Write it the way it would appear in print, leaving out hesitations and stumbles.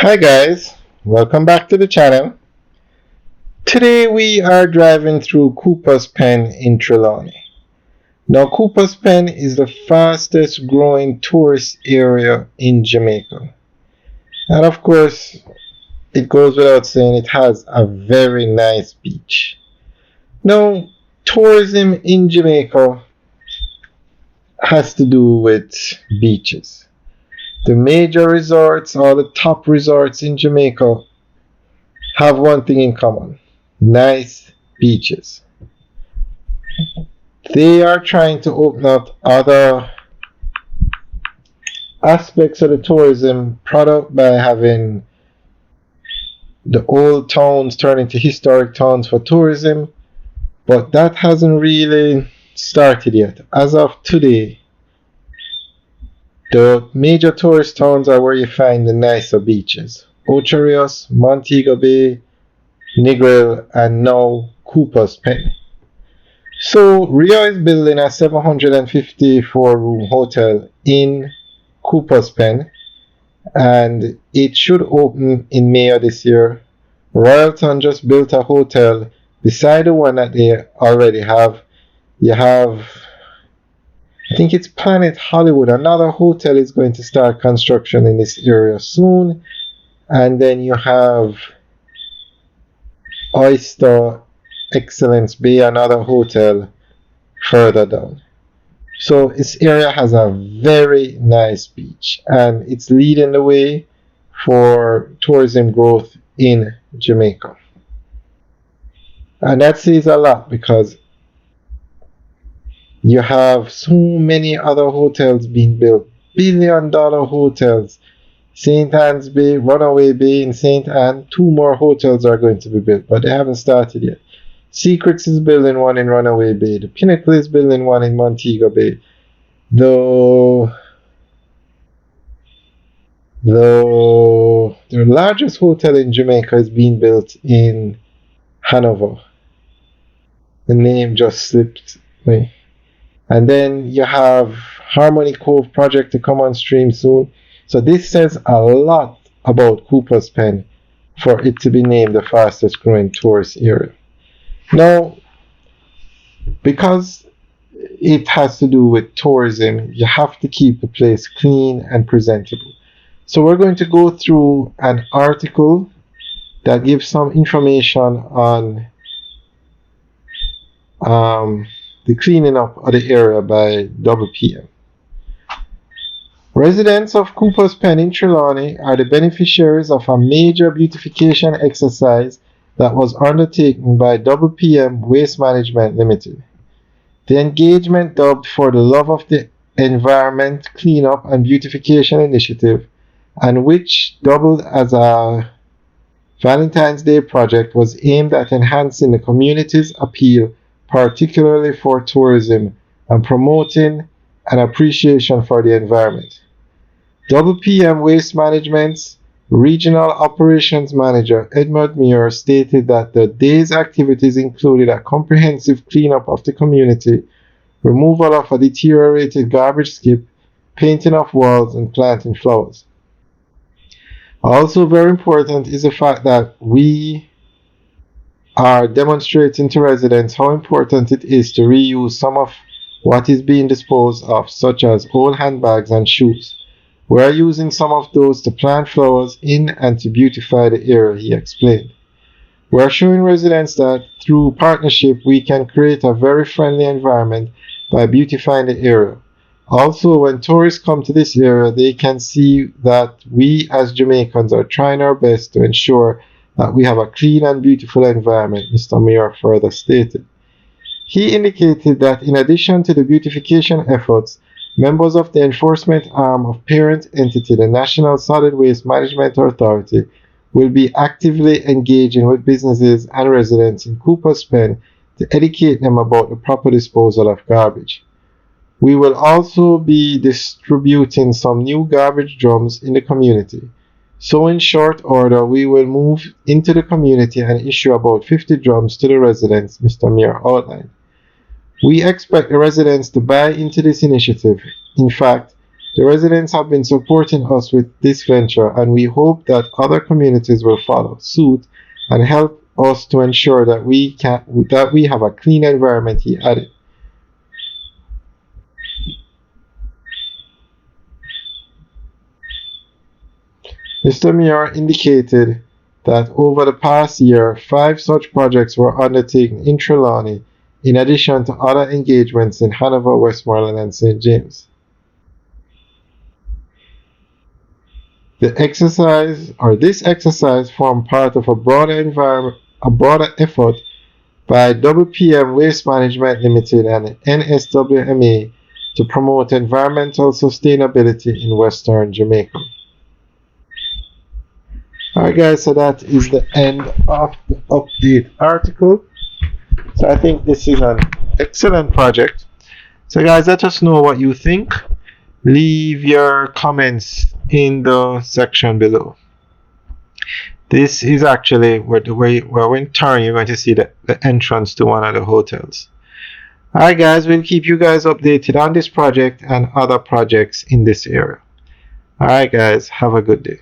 Hi guys, welcome back to the channel. Today we are driving through Coopers Pen in Trelawny. Now Coopers Pen is the fastest growing tourist area in Jamaica. And of course, it goes without saying it has a very nice beach. Now, tourism in Jamaica has to do with beaches. The major resorts, or the top resorts in Jamaica, have one thing in common: nice beaches. They are trying to open up other aspects of the tourism product by having the old towns turn into historic towns for tourism, but that hasn't really started yet. As of today, the major tourist towns are where you find the nicer beaches: Ocho Rios, Montego Bay, Negril, and now Coopers Pen. So Rio is building a 754-room hotel in Coopers Pen, and it should open in May of this year. Royalton just built a hotel beside the one that they already have. You have, I think it's Planet Hollywood. Another hotel is going to start construction in this area soon. And then you have Oyster Excellence Bay, another hotel further down. So this area has a very nice beach, and it's leading the way for tourism growth in Jamaica. And that says a lot because you have so many other hotels being built, $1 billion hotels. St. Anne's Bay, Runaway Bay in St. Anne, 2 more hotels are going to be built, but they haven't started yet. Secrets is building one in Runaway Bay. The Pinnacle is building one in Montego Bay. The largest hotel in Jamaica is being built in Hanover. The name just slipped me. And then you have Harmony Cove project to come on stream soon. So this says a lot about Coopers Pen for it to be named the fastest growing tourist area. Now, because it has to do with tourism, you have to keep the place clean and presentable. So we're going to go through an article that gives some information on the cleaning up of the area by WPM. Residents of Coopers Pen in Trelawny are the beneficiaries of a major beautification exercise that was undertaken by WPM Waste Management Limited. The engagement, dubbed For the Love of the Environment Cleanup and Beautification Initiative, and which doubled as a Valentine's Day project, was aimed at enhancing the community's appeal, particularly for tourism, and promoting an appreciation for the environment. WPM Waste Management's Regional Operations Manager Edmund Muir stated that the day's activities included a comprehensive cleanup of the community, removal of a deteriorated garbage skip, painting of walls, and planting flowers. Also very important is the fact that we are demonstrating to residents how important it is to reuse some of what is being disposed of, such as old handbags and shoes. We are using some of those to plant flowers in and to beautify the area, he explained. We are showing residents that through partnership we can create a very friendly environment by beautifying the area. Also, when tourists come to this area, they can see that we as Jamaicans are trying our best to ensure that we have a clean and beautiful environment, Mr. Mayor further stated. He indicated that in addition to the beautification efforts, members of the enforcement arm of parent entity, the National Solid Waste Management Authority, will be actively engaging with businesses and residents in Coopers Pen to educate them about the proper disposal of garbage. We will also be distributing some new garbage drums in the community. So in short order, we will move into the community and issue about 50 drums to the residents, Mr. Mayor outlined. We expect the residents to buy into this initiative. In fact, The residents have been supporting us with this venture, and we hope that other communities will follow suit and help us to ensure that we have a clean environment, he added. Mr. Muir indicated that over the past year, 5 such projects were undertaken in Trelawny, in addition to other engagements in Hanover, Westmoreland, and St. James. This exercise formed part of a broader effort by WPM Waste Management Limited and NSWMA to promote environmental sustainability in Western Jamaica. Alright guys, so that is the end of the update article. So I think this is an excellent project. So guys, let us know what you think. Leave your comments in the section below. This is actually where when turn you're going to see the entrance to one of the hotels. Alright guys, we'll keep you guys updated on this project and other projects in this area. Alright guys, have a good day.